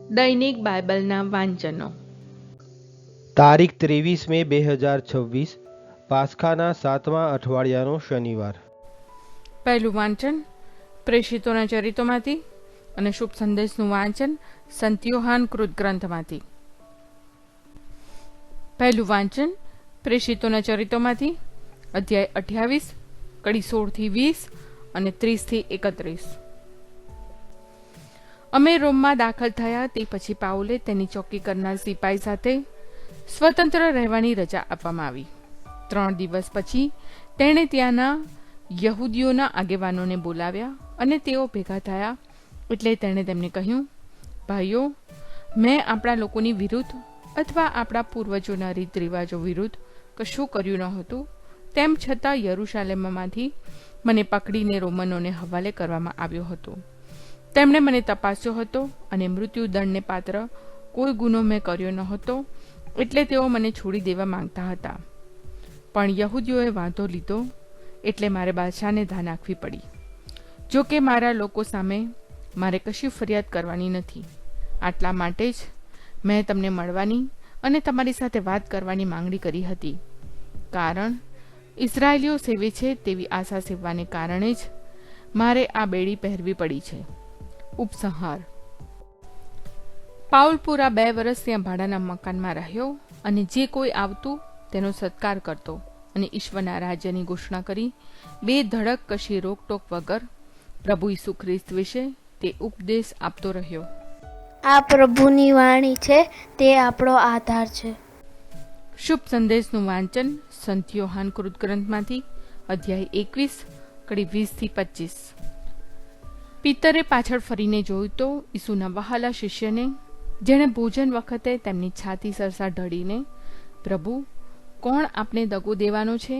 દૈનિક બાઇબલના વાંચનો. તારીખ 23 મે 2026, પાસ્ખાના 7મા અઠવાડિયાનો શનિવાર. પહેલું વાંચન પ્રેષિતોના ચરિત્રોમાંથી અને શુભ સંદેશનું વાંચન સંત યોહાન કૃત ગ્રંથમાંથી. પહેલું વાંચન પ્રેષિતોના ચરિત્રોમાંથી અધ્યાય 28, કડી 16-20 અને 30-31. અમે રોમમાં દાખલ થયા તે પછી પાઉલે તેની ચોકી કરનાર સિપાઈ સાથે સ્વતંત્ર રહેવાની રજા આપવામાં આવી. 3 દિવસ પછી તેણે ત્યાંના યહૂદીઓના આગેવાનોને બોલાવ્યા અને તેઓ ભેગા થયા. એટલે તેણે તેમને કહ્યું, ભાઈઓ, મેં આપણા લોકોની વિરુદ્ધ અથવા આપણા પૂર્વજોના રીત રિવાજો વિરુદ્ધ કશું કર્યું ન હતું. તેમ છતાં યરૂશાલેમમાંથી મને પકડીને રોમનોને હવાલે કરવામાં આવ્યો હતો. તેમણે મને તપાસ્યો હતો અને મૃત્યુદંડને પાત્ર કોઈ ગુનો મેં કર્યો ન હતો, એટલે તેઓ મને છોડી દેવા માંગતા હતા. પણ યહૂદીઓએ વાંધો લીધો, એટલે મારે બાદશાહને ધા નાખવી પડી. જો કે મારા લોકો સામે મારે કશી ફરિયાદ કરવાની નથી. આટલા માટે જ મેં તમને મળવાની અને તમારી સાથે વાત કરવાની માંગણી કરી હતી. કારણ ઇઝરાયેલીઓ સેવે છે તેવી આશા સેવવાને કારણે જ મારે આ બેડી પહેરવી પડી છે. ઉપસંહાર. પાઉલ પૂરા 2 વર્ષ ત્યાં ભાડાના મકાનમાં રહ્યો અને જે કોઈ આવતું તેનો સત્કાર કરતો અને ઈશ્વરના રાજ્યની ઘોષણા કરી બેધડક કશી રોકટોક વગર પ્રભુ ઈસુ ખ્રિસ્ત વિશે તે ઉપદેશ આપતો રહ્યો. આ પ્રભુની વાણી છે, તે આપણો આધાર છે. શુભ સંદેશનું વાંચન સંત યોહાન કૃત ગ્રંથમાંથી અધ્યાય 21, કડી 20-25. પિતરે પાછળ ફરીને જોયું તો ઈસુના વહાલા શિષ્યને, જેણે ભોજન વખતે તેમની છાતી સરસા ઢળીને, પ્રભુ, કોણ આપને દગો દેવાનો છે?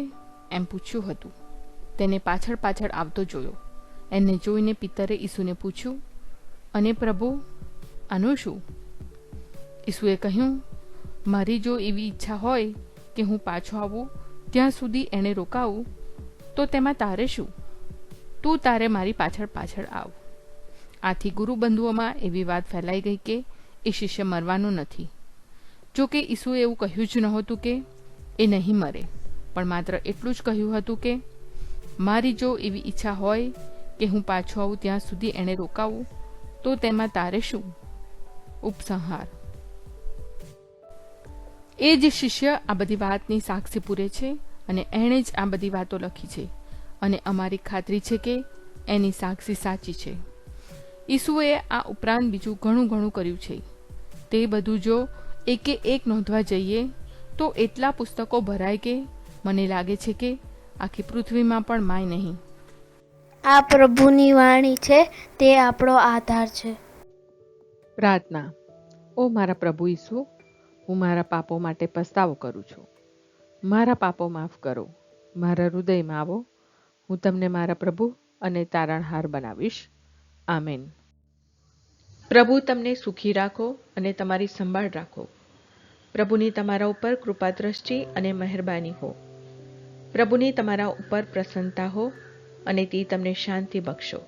એમ પૂછ્યું હતું. તેને પાછળ પાછળ આવતો જોયો. એને જોઈને પિતરે ઈસુને પૂછ્યું, અને પ્રભુ, આનું શું? ઈસુએ કહ્યું, મારી જો એવી ઈચ્છા હોય કે હું પાછો આવું ત્યાં સુધી એને રોકાવું, તો તેમાં તારે શું? તું તારે મારી પાછળ પાછળ આવ. આથી ગુરુબંધુઓમાં એવી વાત ફેલાઈ ગઈ કે એ શિષ્ય મરવાનો નથી. જો કે ઈસુએ એવું કહ્યું જ નહોતું કે એ નહીં મરે, પણ માત્ર એટલું જ કહ્યું હતું કે મારી જો એવી ઈચ્છા હોય કે હું પાછો આવું ત્યાં સુધી એને રોકાવું, તો તેમાં તારે શું? ઉપસંહાર. એ જ શિષ્ય આ બધી વાતની સાક્ષી પૂરે છે અને એણે જ આ બધી વાતો લખી છે, અને અમારી ખાતરી છે કે એની સાક્ષી સાચી છે. ઈસુએ આ ઉપરાંત બીજું ઘણું ઘણું કર્યું છે. તે બધું જો એકે એક નોંધવા જઈએ તો એટલા પુસ્તકો ભરાય કે મને લાગે છે કે આખી પૃથ્વીમાં પણ માય નહીં. આ પ્રભુની વાણી છે, તે આપણો આધાર છે. પ્રાર્થના. ઓ મારા પ્રભુ ઈસુ, હું મારા પાપો માટે પસ્તાવો કરું છું. મારા પાપો માફ કરો. મારા હૃદયમાં આવો. હું તમને મારા પ્રભુ અને તારણહાર બનાવીશ. આમેન. પ્રભુ તમને સુખી રાખો અને તમારી સંભાળ રાખો. પ્રભુની તમારા ઉપર કૃપા દ્રષ્ટિ અને મહેરબાની હો. પ્રભુની તમારા ઉપર પ્રસન્નતા હો અને તે તમને શાંતિ બક્ષો.